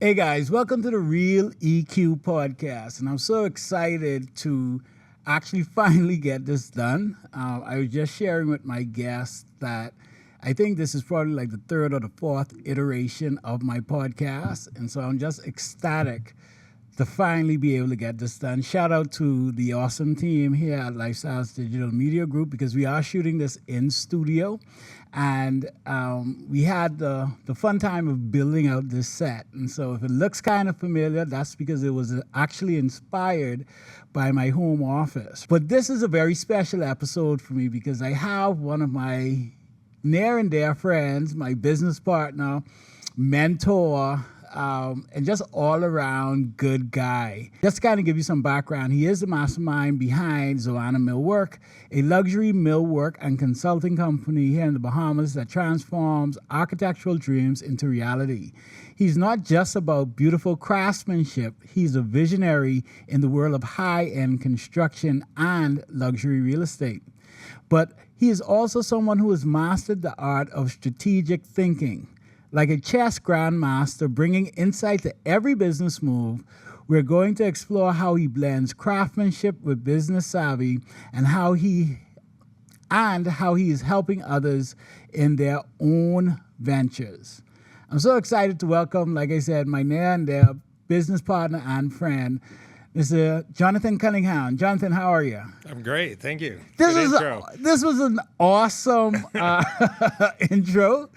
Hey guys, welcome to the Real EQ podcast. And I'm so excited to actually finally get this done. I was just sharing with my guests that I think this is probably like the third or the fourth iteration of my podcast. And so I'm just ecstatic to finally be able to get this done. Shout out to the awesome team here at Lifestyles Digital Media Group because we are shooting this in studio. And we had the fun time of building out this set. And so if it looks kind of familiar, that's because it was actually inspired by my home office. But this is a very special episode for me because I have one of my near and dear friends, my business partner, mentor, and just all around good guy. Just to kind of give you some background, he is the mastermind behind Xoana Millwork, a luxury millwork and consulting company here in the Bahamas that transforms architectural dreams into reality. He's not just about beautiful craftsmanship, he's a visionary in the world of high-end construction and luxury real estate. But he is also someone who has mastered the art of strategic thinking. Like a chess grandmaster bringing insight to every business move, we're going to explore how he blends craftsmanship with business savvy and how he is helping others in their own ventures. I'm so excited to welcome, like I said, my near and dear business partner and friend, Mr. Jonathan Cunningham. Jonathan, how are you? I'm great, thank you. This Good was intro. this was an awesome intro,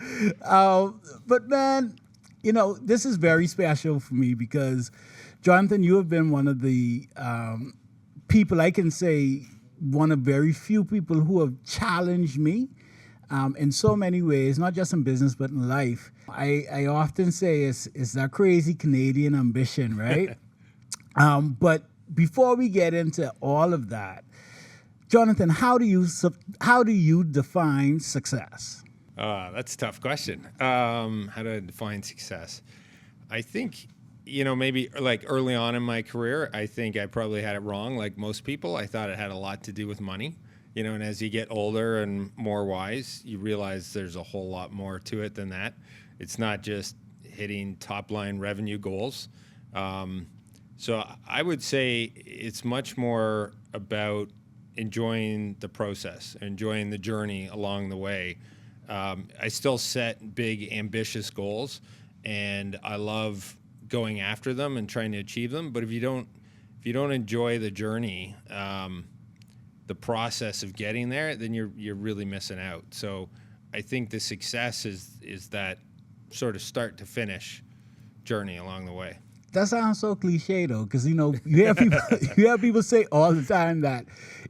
but man, this is very special for me because Jonathan, you have been one of the people I can say one of very few people who have challenged me in so many ways, not just in business but in life. I often say it's that crazy Canadian ambition, right? But before we get into all of that, Jonathan, how do you define success? That's a tough question. How do I define success? I think, maybe like early on in my career, I think I probably had it wrong. Like most people, I thought it had a lot to do with money. And as you get older and more wise, you realize there's a whole lot more to it than that. It's not just hitting top line revenue goals. So I would say it's much more about enjoying the process, enjoying the journey along the way. I still set big, ambitious goals, and I love going after them and trying to achieve them. But if you don't enjoy the journey, the process of getting there, then you're really missing out. So I think the success is that sort of start to finish journey along the way. That sounds so cliche though, because you hear people you hear people say all the time that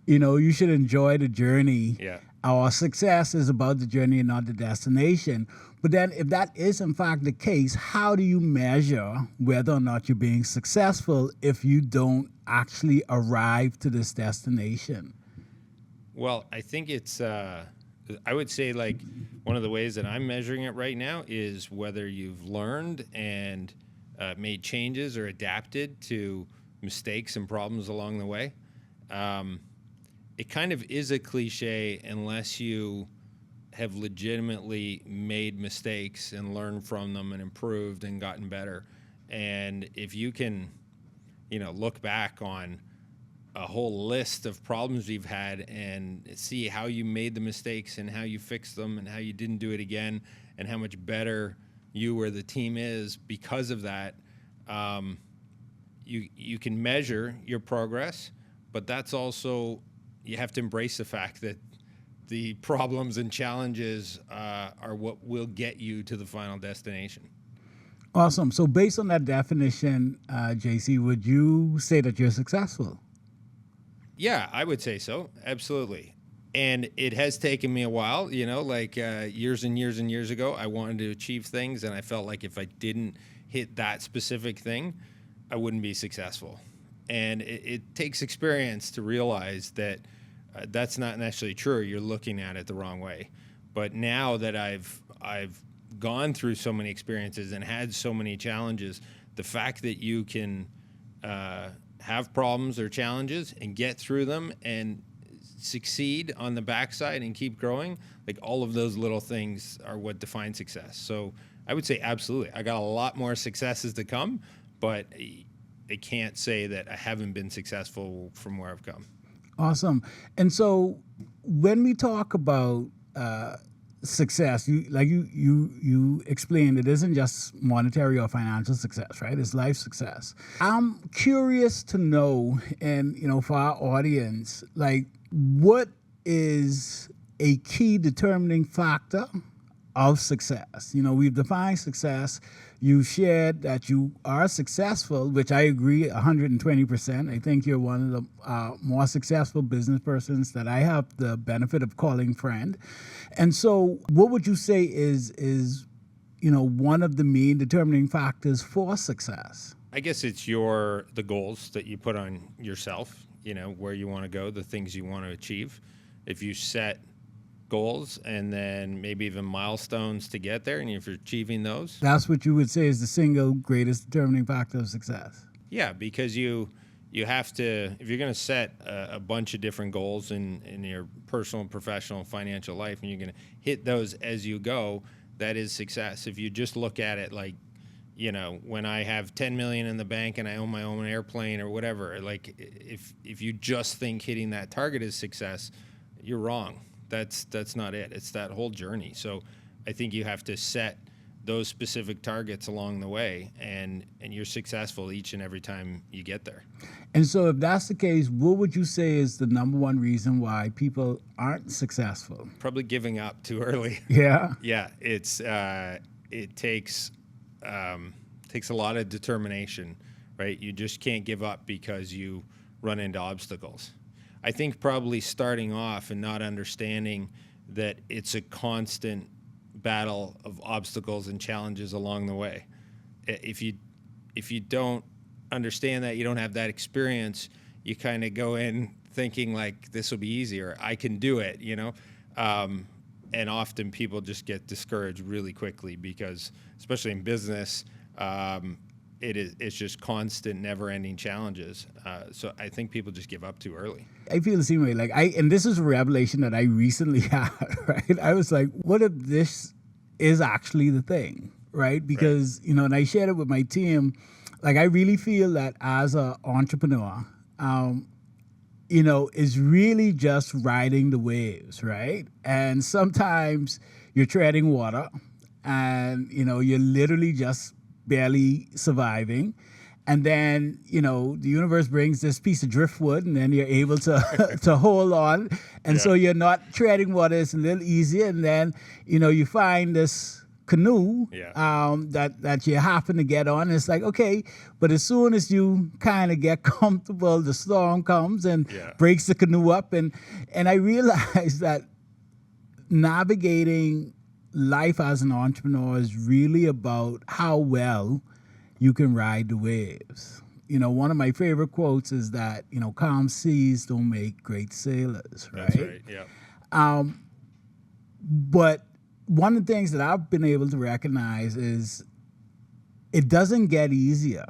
you should enjoy the journey. Yeah. Our success is about the journey and not the destination. But then, if that is in fact the case, how do you measure whether or not you're being successful if you don't actually arrive to this destination? Well, I think it's. I would say like one of the ways that I'm measuring it right now is whether you've learned and made changes or adapted to mistakes and problems along the way. It kind of is a cliche unless you have legitimately made mistakes and learned from them and improved and gotten better. And if you can, look back on a whole list of problems you've had and see how you made the mistakes and how you fixed them and how you didn't do it again and how much better you or the team is because of that, you can measure your progress, but that's also, you have to embrace the fact that the problems and challenges are what will get you to the final destination. Awesome. So based on that definition, JC, would you say that you're successful? Yeah, I would say so. Absolutely. And it has taken me a while, years and years and years ago, I wanted to achieve things, and I felt like if I didn't hit that specific thing, I wouldn't be successful. And it takes experience to realize that that's not necessarily true. You're looking at it the wrong way. But now that I've gone through so many experiences and had so many challenges, the fact that you can have problems or challenges and get through them and succeed on the backside and keep growing, like all of those little things are what define success. So I would say absolutely. I got a lot more successes to come, but I can't say that I haven't been successful from where I've come. Awesome. And so when we talk about success, you explained, it isn't just monetary or financial success, right? It's life success. I'm curious to know, and for our audience, like, what is a key determining factor of success? We've defined success. You shared that you are successful, which I agree 120%. I think you're one of the more successful business persons that I have the benefit of calling friend. And so what would you say is one of the main determining factors for success? I guess it's the goals that you put on yourself, where you want to go, the things you want to achieve. If you set goals and then maybe even milestones to get there, and if you're achieving those, that's what you would say is the single greatest determining factor of success. Yeah, because you have to, if you're going to set a bunch of different goals in your personal, professional, financial life, and you're going to hit those as you go, that is success. If you just look at it like, when I have 10 million in the bank and I own my own airplane or whatever, like if you just think hitting that target is success, you're wrong. That's not it. It's that whole journey. So I think you have to set those specific targets along the way, and you're successful each and every time you get there. And so if that's the case, what would you say is the number one reason why people aren't successful? Probably giving up too early. Yeah? Yeah, it takes a lot of determination, right? You just can't give up because you run into obstacles. I think probably starting off and not understanding that it's a constant battle of obstacles and challenges along the way. If you don't understand that, you don't have that experience, you kind of go in thinking like this will be easier, I can do it, and often people just get discouraged really quickly because, especially in business, it's just constant, never-ending challenges. So I think people just give up too early. I feel the same way. And this is a revelation that I recently had, right? I was like, what if this is actually the thing, right? Because, and I shared it with my team. Like, I really feel that as an entrepreneur, is really just riding the waves, right? And sometimes you're treading water and, you're literally just barely surviving. And then, the universe brings this piece of driftwood and then you're able to to hold on. And so you're not treading water, it's a little easier. And then, you find this canoe that you happen to get on. And it's like, okay, but as soon as you kind of get comfortable, the storm comes and breaks the canoe up. And I realized that navigating life as an entrepreneur is really about how well you can ride the waves. One of my favorite quotes is that, calm seas don't make great sailors, right? That's right, yeah. But one of the things that I've been able to recognize is it doesn't get easier,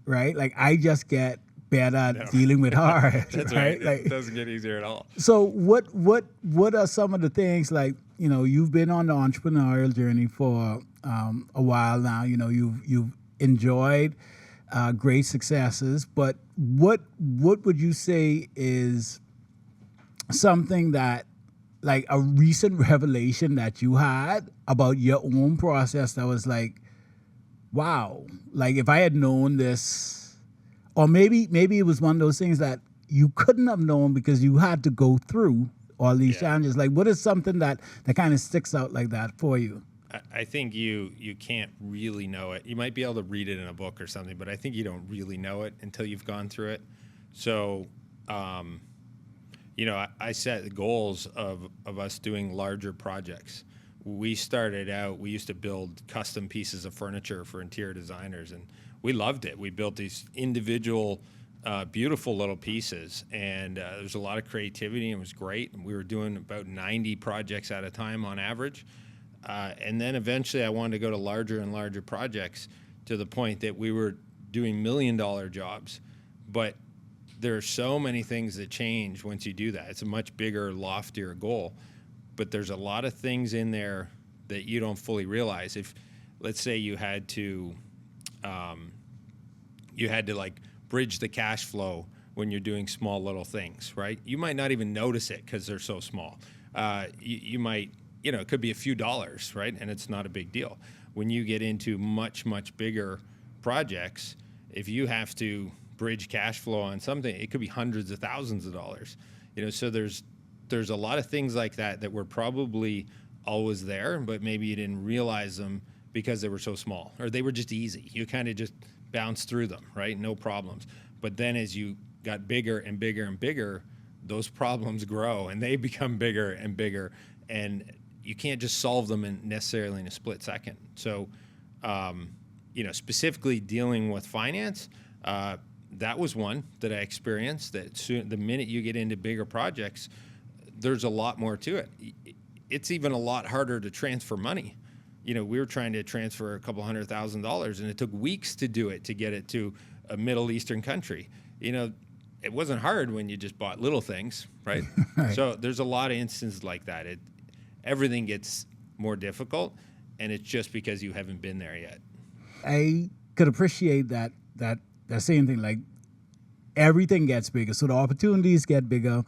right? Like, I just get better at dealing with hard. That's right? Like, it doesn't get easier at all. So what are some of the things, like, you've been on the entrepreneurial journey for a while now. You've enjoyed great successes, but what would you say is something that, like, a recent revelation that you had about your own process that was like, wow, like, if I had known this, or maybe it was one of those things that you couldn't have known because you had to go through all these challenges. Like, what is something that kind of sticks out like that for you? I think you can't really know it. You might be able to read it in a book or something, but I think you don't really know it until you've gone through it. So, I set goals of us doing larger projects. We started out, we used to build custom pieces of furniture for interior designers, and we loved it. We built these individual, beautiful little pieces, and there's a lot of creativity, and it was great. And we were doing about 90 projects at a time on average. And then eventually I wanted to go to larger and larger projects to the point that we were doing $1 million jobs. But there are so many things that change once you do that. It's a much bigger, loftier goal. But there's a lot of things in there that you don't fully realize. let's say you had to like bridge the cash flow when you're doing small little things, right? You might not even notice it because they're so small. You might, it could be a few dollars, right? And it's not a big deal. When you get into much, much bigger projects, if you have to bridge cash flow on something, it could be hundreds of thousands of dollars. So there's a lot of things like that were probably always there, but maybe you didn't realize them because they were so small, or they were just easy. You kind of just bounced through them, right? No problems. But then as you got bigger and bigger and bigger, those problems grow and they become bigger and bigger, and you can't just solve them necessarily in a split second. So, specifically dealing with finance, that was one that I experienced. That the minute you get into bigger projects, there's a lot more to it. It's even a lot harder to transfer money. We were trying to transfer a couple $100,000, and it took weeks to do it, to get it to a Middle Eastern country. It wasn't hard when you just bought little things, right? Right. So there's a lot of instances like that. Everything gets more difficult, and it's just because you haven't been there yet. I could appreciate that same thing. Like, everything gets bigger, so the opportunities get bigger,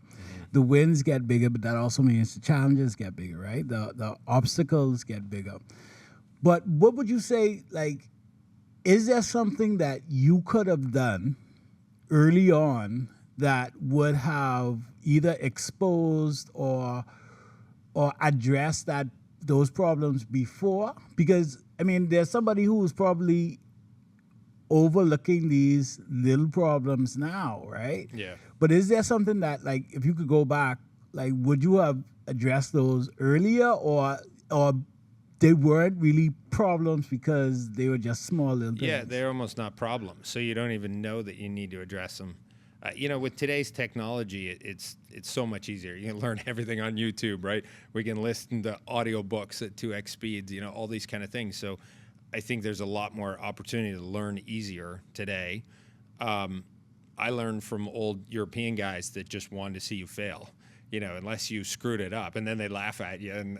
the wins get bigger, but that also means the challenges get bigger, right? The obstacles get bigger. But what would you say, like, is there something that you could have done early on that would have either exposed or addressed those problems before? Because, there's somebody who is probably overlooking these little problems now, right? Yeah. But is there something that, like, if you could go back, like, would you have addressed those earlier, or they weren't really problems because they were just small little things? Yeah, they're almost not problems, so you don't even know that you need to address them. With today's technology, it's so much easier. You can learn everything on YouTube, right? We can listen to audiobooks at 2x speeds, all these kind of things. So I think there's a lot more opportunity to learn easier today. I learned from old European guys that just wanted to see you fail, unless you screwed it up, and then they laugh at you.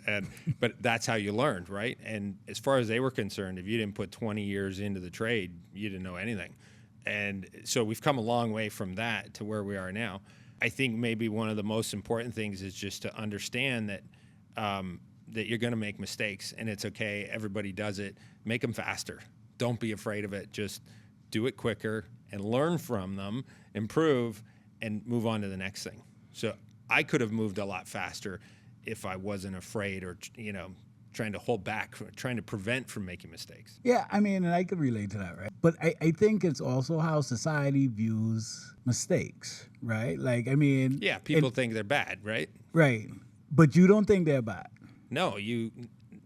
But that's how you learned, right? And as far as they were concerned, if you didn't put 20 years into the trade, you didn't know anything. And so we've come a long way from that to where we are now. I think maybe one of the most important things is just to understand that that you're going to make mistakes, and it's okay. Everybody does it. Make them faster. Don't be afraid of it. Just do it quicker and learn from them, improve, and move on to the next thing. So I could have moved a lot faster if I wasn't afraid, or trying to hold back, trying to prevent from making mistakes. Yeah, and I could relate to that, right? But I think it's also how society views mistakes, right? Like, Yeah, people think they're bad, right? Right. But you don't think they're bad. No,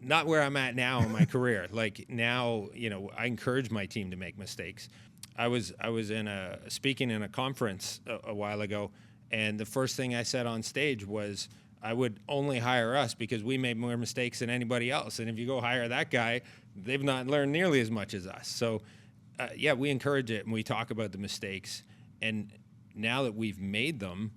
not where I'm at now in my career. Like now, I encourage my team to make mistakes. I was speaking in a conference a while ago, and the first thing I said on stage was, I would only hire us because we made more mistakes than anybody else. And if you go hire that guy, they've not learned nearly as much as us. So, we encourage it, and we talk about the mistakes. And now that we've made them,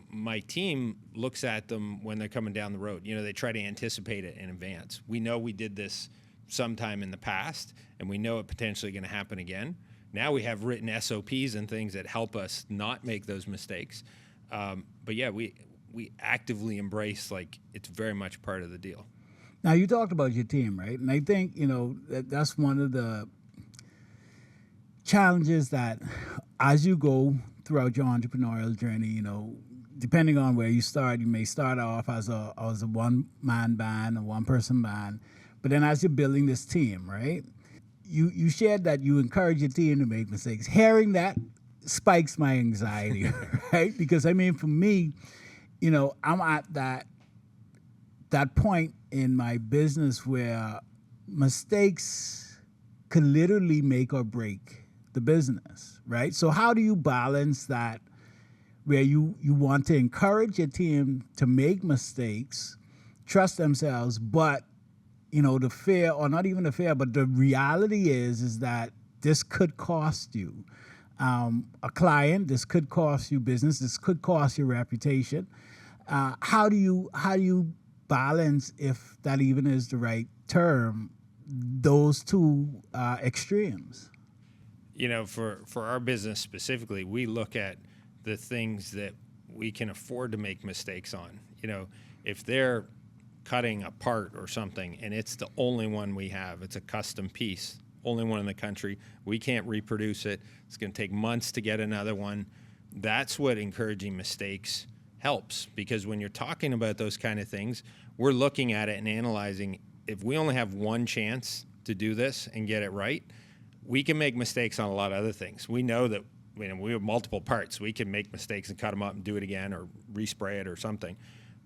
my team looks at them when they're coming down the road. They try to anticipate it in advance. We know we did this sometime in the past, and we know it potentially going to happen again. Now we have written SOPs and things that help us not make those mistakes. But yeah, we actively embrace, like, it's very much part of the deal. Now, you talked about your team, right? And I think, that's one of the challenges that as you go throughout your entrepreneurial journey, depending on where you start, you may start off as a one-man band, a one-person band. But then as you're building this team, right, you shared that you encourage your team to make mistakes. Hearing that spikes my anxiety, right? Because, for me, I'm at that point in my business where mistakes could literally make or break the business, right? So how do you balance that, where you want to encourage your team to make mistakes, trust themselves, but the fear, or not even the fear, but the reality is that this could cost you a client, this could cost you business, this could cost your reputation. How do you balance, if that even is the right term, those two extremes? You know, for our business specifically, we look at the things that we can afford to make mistakes on. You know, if they're cutting a part or something and it's the only one we have, it's a custom piece, only one in the country, we can't reproduce it, it's going to take months to get another one. That's what encouraging mistakes helps, because when you're talking about those kind of things, we're looking at it and analyzing, if we only have one chance to do this and get it right, we can make mistakes on a lot of other things. We know that, you know, we have multiple parts. We can make mistakes and cut them up and do it again or respray it or something.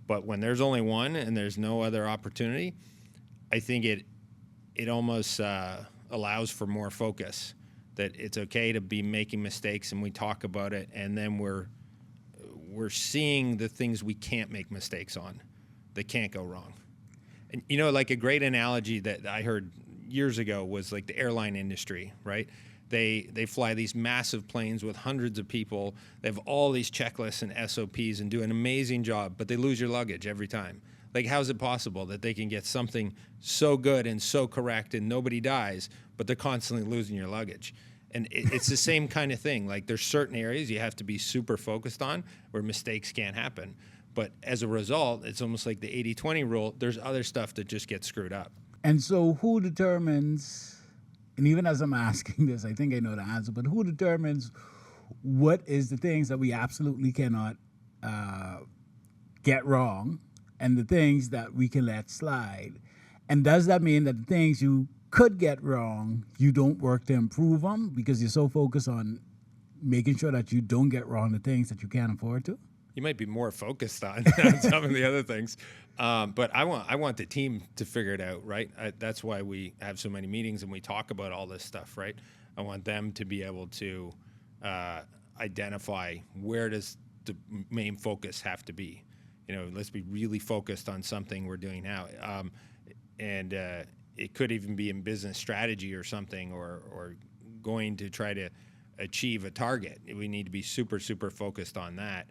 But when there's only one and there's no other opportunity, I think it almost allows for more focus, that it's okay to be making mistakes and we talk about it, and then we're seeing the things we can't make mistakes on, that can't go wrong. And, you know, like a great analogy that I heard years ago was like the airline industry, right? They fly these massive planes with hundreds of people. They have all these checklists and SOPs and do an amazing job, but they lose your luggage every time. Like, how is it possible that they can get something so good and so correct and nobody dies, but they're constantly losing your luggage? And it's the same kind of thing. Like, there's certain areas you have to be super focused on where mistakes can't happen. But as a result, it's almost like the 80-20 rule. There's other stuff that just gets screwed up. And so who determines, and even as I'm asking this, I think I know the answer, but who determines what is the things that we absolutely cannot get wrong and the things that we can let slide? And does that mean that the things you could get wrong, you don't work to improve them because you're so focused on making sure that you don't get wrong the things that you can't afford to? You might be more focused on some of the other things, but I want the team to figure it out, right? That's why we have so many meetings and we talk about all this stuff, right? I want them to be able to identify where does the main focus have to be. You know, let's be really focused on something we're doing now, and it could even be in business strategy or something, or going to try to achieve a target. We need to be super, super focused on that.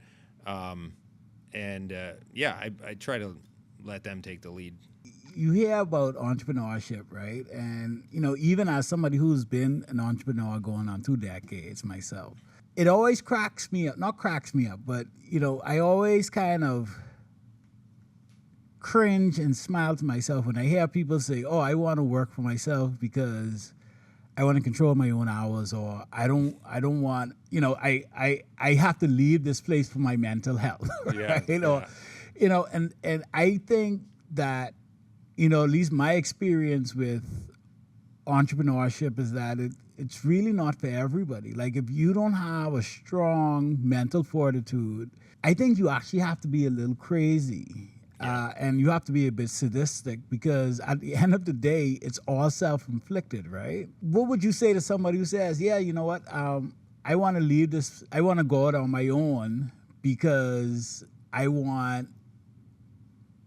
I try to let them take the lead. You hear about entrepreneurship, right? And, you know, even as somebody who's been an entrepreneur going on 2 decades myself, it always cracks me up, not cracks me up, but, you know, I always kind of cringe and smile to myself when I hear people say, oh, I want to work for myself because I want to control my own hours, or I don't want, you know, I have to leave this place for my mental health. Yeah, right? And I think that, you know, at least my experience with entrepreneurship is that it's really not for everybody. Like, if you don't have a strong mental fortitude, I think you actually have to be a little crazy. Yeah. And you have to be a bit sadistic, because at the end of the day, it's all self-inflicted, right? What would you say to somebody who says, yeah, you know what, I want to leave this, I want to go out on my own because I want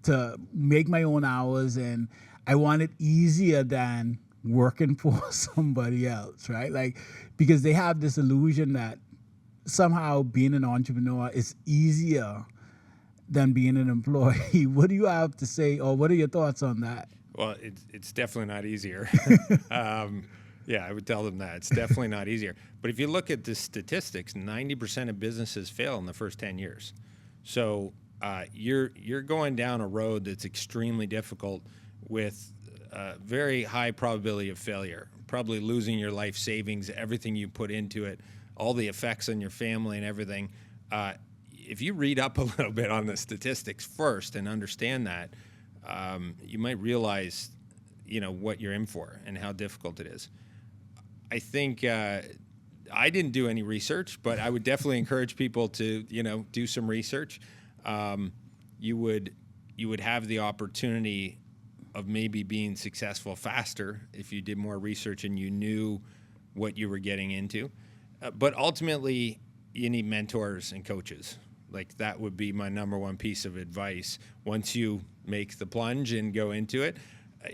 to make my own hours and I want it easier than working for somebody else, right? Like, because they have this illusion that somehow being an entrepreneur is easier than being an employee. What do you have to say, or what are your thoughts on that? Well, it's definitely not easier. Yeah, I would tell them that. It's definitely not easier. But if you look at the statistics, 90% of businesses fail in the first 10 years. So you're going down a road that's extremely difficult with a very high probability of failure, probably losing your life savings, everything you put into it, all the effects on your family and everything. If you read up a little bit on the statistics first and understand that, you might realize, you know, what you're in for and how difficult it is. I think I didn't do any research, but I would definitely encourage people to, you know, do some research. You would have the opportunity of maybe being successful faster if you did more research and you knew what you were getting into. But ultimately, you need mentors and coaches. Like, that would be my number one piece of advice. Once you make the plunge and go into it,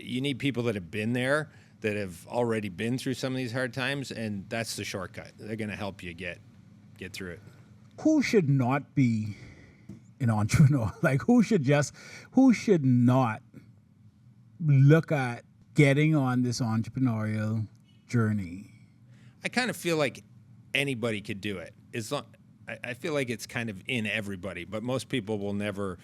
you need people that have been there, that have already been through some of these hard times, and that's the shortcut. They're going to help you get through it. Who should not be an entrepreneur? Like, who should not look at getting on this entrepreneurial journey? I kind of feel like anybody could do it. I feel like it's kind of in everybody, but most people will never,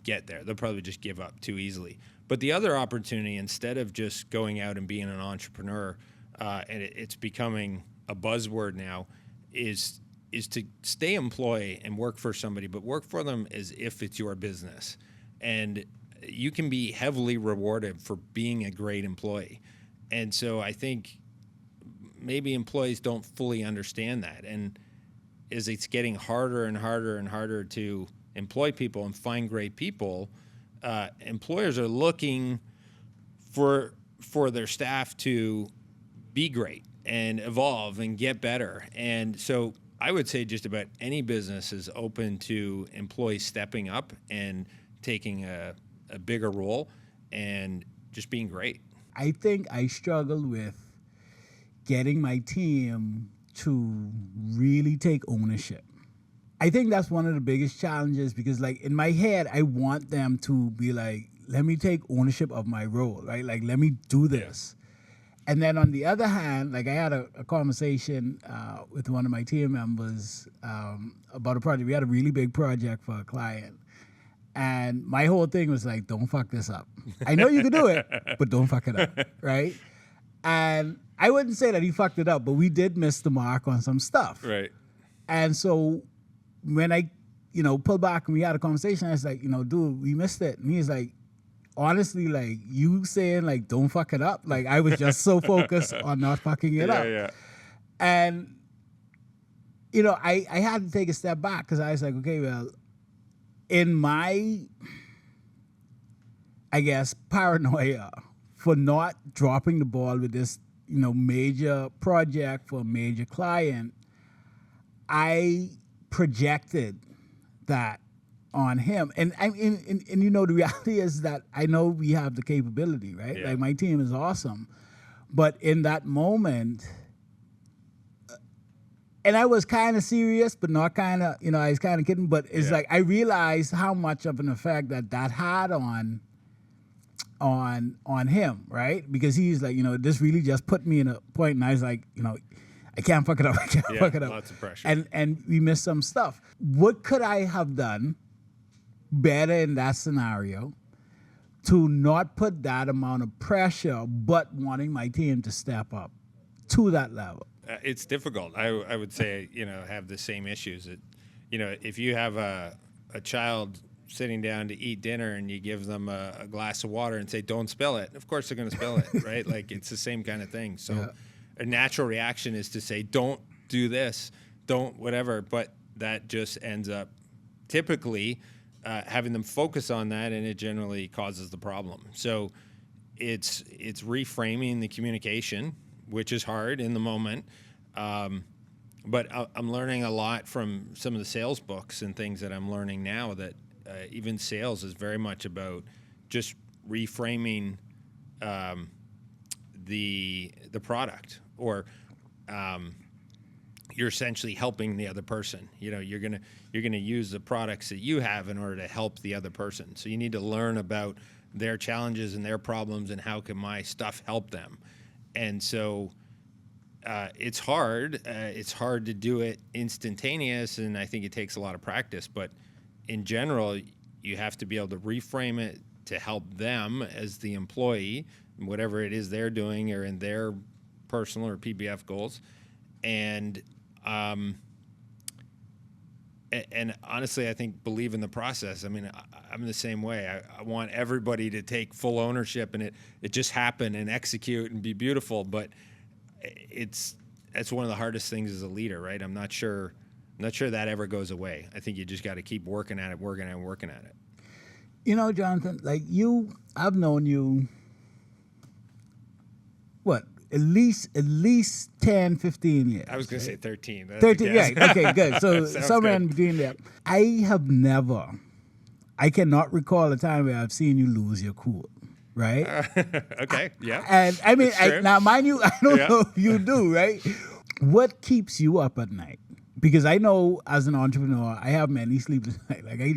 get there. They'll probably just give up too easily. But the other opportunity, instead of just going out and being an entrepreneur, and it's becoming a buzzword now, is to stay employed and work for somebody, but work for them as if it's your business. And you can be heavily rewarded for being a great employee. And so I think maybe employees don't fully understand that. And as it's getting harder and harder and harder to employ people and find great people, employers are looking for their staff to be great and evolve and get better. And so I would say just about any business is open to employees stepping up and taking a bigger role and just being great. I think I struggled with getting my team to really take ownership. I think that's one of the biggest challenges because, like, in my head, I want them to be like, let me take ownership of my role, right? Like, let me do this. And then on the other hand, like, I had a conversation with one of my team members about a project. We had a really big project for a client. And my whole thing was like, don't fuck this up. I know you can do it, but don't fuck it up, right? And I wouldn't say that he fucked it up, but we did miss the mark on some stuff. Right. And so when I, pulled back and we had a conversation, I was like, dude, we missed it. And he's like, honestly, like, you saying, like, don't fuck it up. Like, I was just so focused on not fucking it up. Yeah. And, I had to take a step back because I was like, okay, well, in my, I guess, paranoia for not dropping the ball with this, major project for a major client, I projected that on him. And the reality is that I know we have the capability, right? Yeah. Like, my team is awesome. But in that moment, and I was kind of serious, but not kind of, I was kind of kidding. But it's like I realized how much of an effect that had on him, right? Because he's like, this really just put me in a point, and I was like, I can't fuck it up. I can't fuck it up. Lots of pressure. And we missed some stuff. What could I have done better in that scenario to not put that amount of pressure, but wanting my team to step up to that level? It's difficult. I would say, have the same issues. If you have a child sitting down to eat dinner and you give them a glass of water and say, don't spill it, of course they're going to spill it, right? Like, it's the same kind of thing. So a natural reaction is to say, don't do this, don't whatever. But that just ends up typically having them focus on that, and it generally causes the problem. So it's reframing the communication, which is hard in the moment. But I'm learning a lot from some of the sales books and things that I'm learning now that even sales is very much about just reframing the product, or you're essentially helping the other person. You're gonna use the products that you have in order to help the other person. So you need to learn about their challenges and their problems and how can my stuff help them. And so it's hard. It's hard to do it instantaneous, and I think it takes a lot of practice. But in general, you have to be able to reframe it to help them as the employee, whatever it is they're doing or in their personal or PBF goals. And honestly, I think believe in the process. I mean, I'm the same way. I want everybody to take full ownership and it just happen and execute and be beautiful. But that's one of the hardest things as a leader, right? I'm not sure that ever goes away. I think you just got to keep working at it. Jonathan, like I've known you, at least 10, 15 years. I was going to say 13. 13, right. Okay, good. So somewhere in between there. I cannot recall a time where I've seen you lose your cool, right? Okay, yeah. And I mean, sure. now mind you, I don't know if you do, right? What keeps you up at night? Because I know as an entrepreneur, I have many sleepless nights. Like I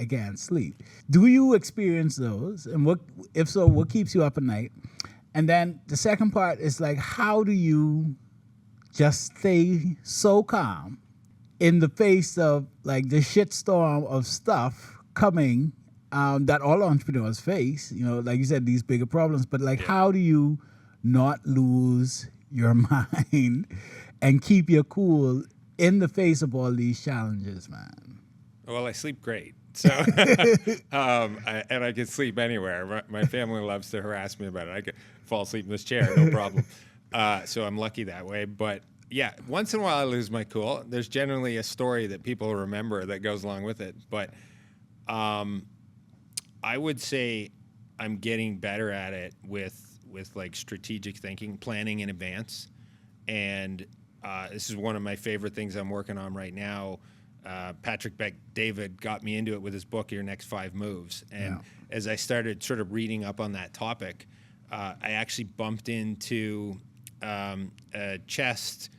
can't sleep. Do you experience those? And what, if so, what keeps you up at night? And then the second part is like, how do you just stay so calm in the face of like the shitstorm of stuff coming that all entrepreneurs face? You know, like you said, these bigger problems. But like, how do you not lose your mind and keep your cool in the face of all these challenges, man? Well, I sleep great. So, and I can sleep anywhere. My family loves to harass me about it. I could fall asleep in this chair, no problem. So I'm lucky that way. But yeah, once in a while I lose my cool. There's generally a story that people remember that goes along with it. But I would say I'm getting better at it with like strategic thinking, planning in advance. And this is one of my favorite things I'm working on right now. Patrick David got me into it with his book, Your Next 5 Moves. And as I started sort of reading up on that topic, I actually bumped into a chess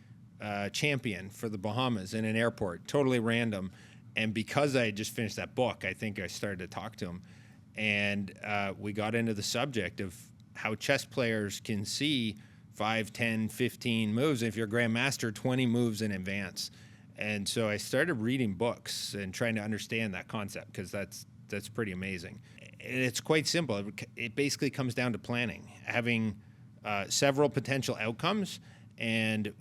champion for the Bahamas in an airport, totally random. And because I had just finished that book, I think I started to talk to him. And we got into the subject of how chess players can see 5, 10, 15 moves. If you're a grandmaster, 20 moves in advance. And so I started reading books and trying to understand that concept, because that's pretty amazing. And it's quite simple. It basically comes down to planning, having several potential outcomes, and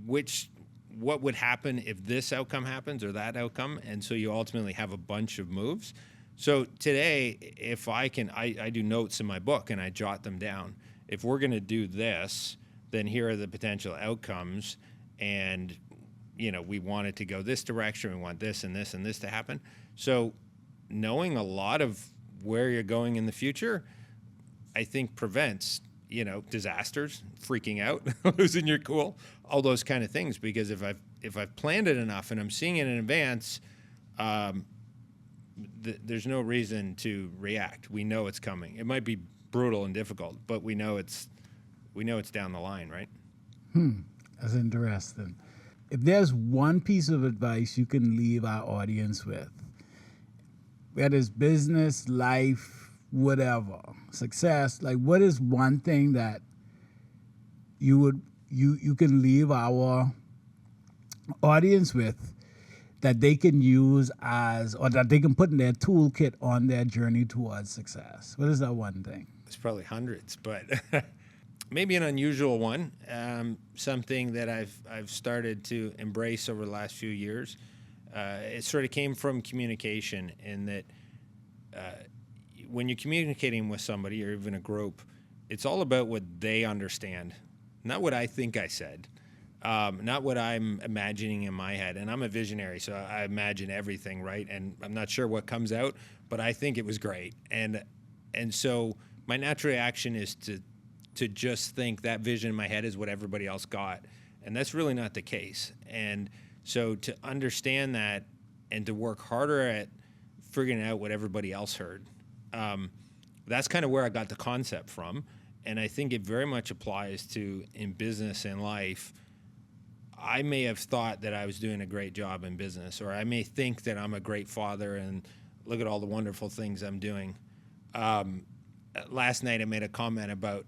what would happen if this outcome happens or that outcome. And so you ultimately have a bunch of moves. So today, if I do notes in my book and I jot them down. If we're going to do this, then here are the potential outcomes. And you know, we want it to go this direction, we want this and this and this to happen. So knowing a lot of where you're going in the future, I think prevents, you know, disasters, freaking out, losing your cool, all those kind of things. Because if I've planned it enough and I'm seeing it in advance, there's no reason to react. We know it's coming. It might be brutal and difficult, but we know it's down the line, right? That's interesting. If there's one piece of advice you can leave our audience with, whether it's business, life, whatever, success, like what is one thing that you can leave our audience with that they can use as, or that they can put in their toolkit on their journey towards success? What is that one thing? It's probably hundreds, but maybe an unusual one, something that I've started to embrace over the last few years. It sort of came from communication, in that when you're communicating with somebody or even a group, it's all about what they understand, not what I think I said, not what I'm imagining in my head. And I'm a visionary, so I imagine everything, right? And I'm not sure what comes out, but I think it was great. And so my natural reaction is to just think that vision in my head is what everybody else got. And that's really not the case. And so to understand that and to work harder at figuring out what everybody else heard, that's kind of where I got the concept from. And I think it very much applies to in business and life. I may have thought that I was doing a great job in business, or I may think that I'm a great father and look at all the wonderful things I'm doing. Last night I made a comment about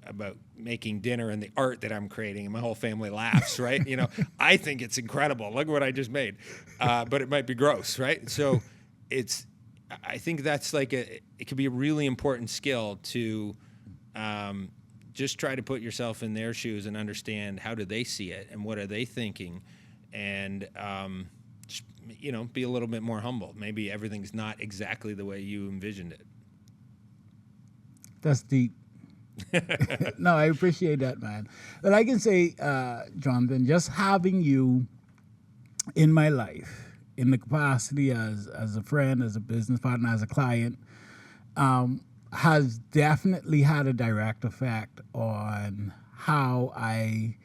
making dinner and the art that I'm creating, and my whole family laughs, right? You know, I think it's incredible. Look at what I just made. But it might be gross, right? So I think that's like it could be a really important skill to just try to put yourself in their shoes and understand how do they see it and what are they thinking, and just, you know, be a little bit more humble. Maybe everything's not exactly the way you envisioned it. That's deep. No, I appreciate that, man. But I can say, Jonathan, just having you in my life, in the capacity as a friend, as a business partner, as a client, has definitely had a direct effect on how I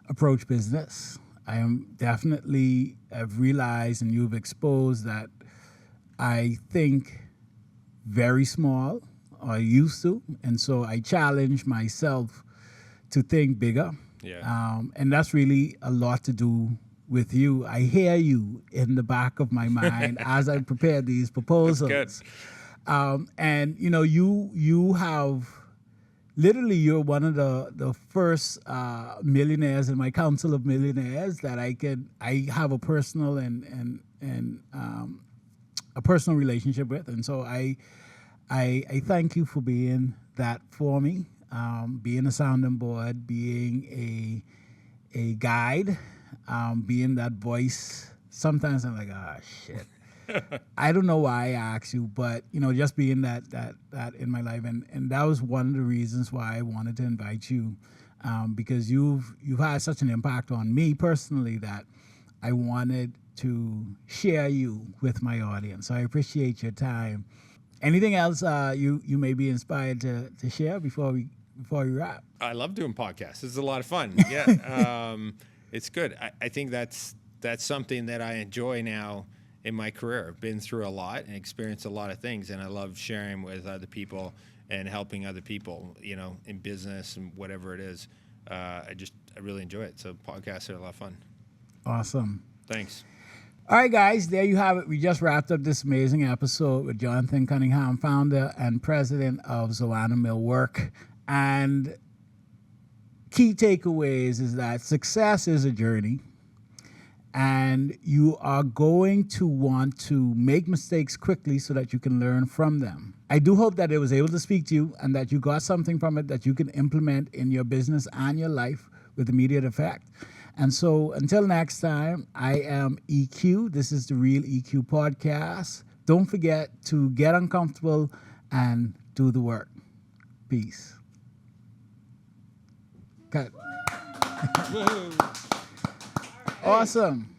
approach business. I am definitely, I've realized, and you've exposed, that I think very small, or used to, and so I challenge myself to think bigger. Yeah. And that's really a lot to do with you. I hear you in the back of my mind as I prepare these proposals. That's And you have literally, you're one of the first millionaires in my council of millionaires that I have a personal and a personal relationship with, and so I thank you for being that for me, being a sounding board, being a guide, being that voice. Sometimes I'm like, oh shit. I don't know why I asked you, but just being that in my life, and that was one of the reasons why I wanted to invite you, because you've had such an impact on me personally that I wanted to share you with my audience. So I appreciate your time. Anything else you may be inspired to share before we wrap? I love doing podcasts. It's a lot of fun. Yeah, it's good. I think that's something that I enjoy now in my career. I've been through a lot and experienced a lot of things, and I love sharing with other people and helping other people, in business and whatever it is. I really enjoy it. So podcasts are a lot of fun. Awesome. Thanks. All right, guys, there you have it. We just wrapped up this amazing episode with Jonathan Cunningham, founder and president of Xoana Millwork. And key takeaways is that success is a journey, and you are going to want to make mistakes quickly so that you can learn from them. I do hope that it was able to speak to you and that you got something from it that you can implement in your business and your life with immediate effect. And so until next time, I am EQ. This is the Real EQ Podcast. Don't forget to get uncomfortable and do the work. Peace. Cut. Awesome.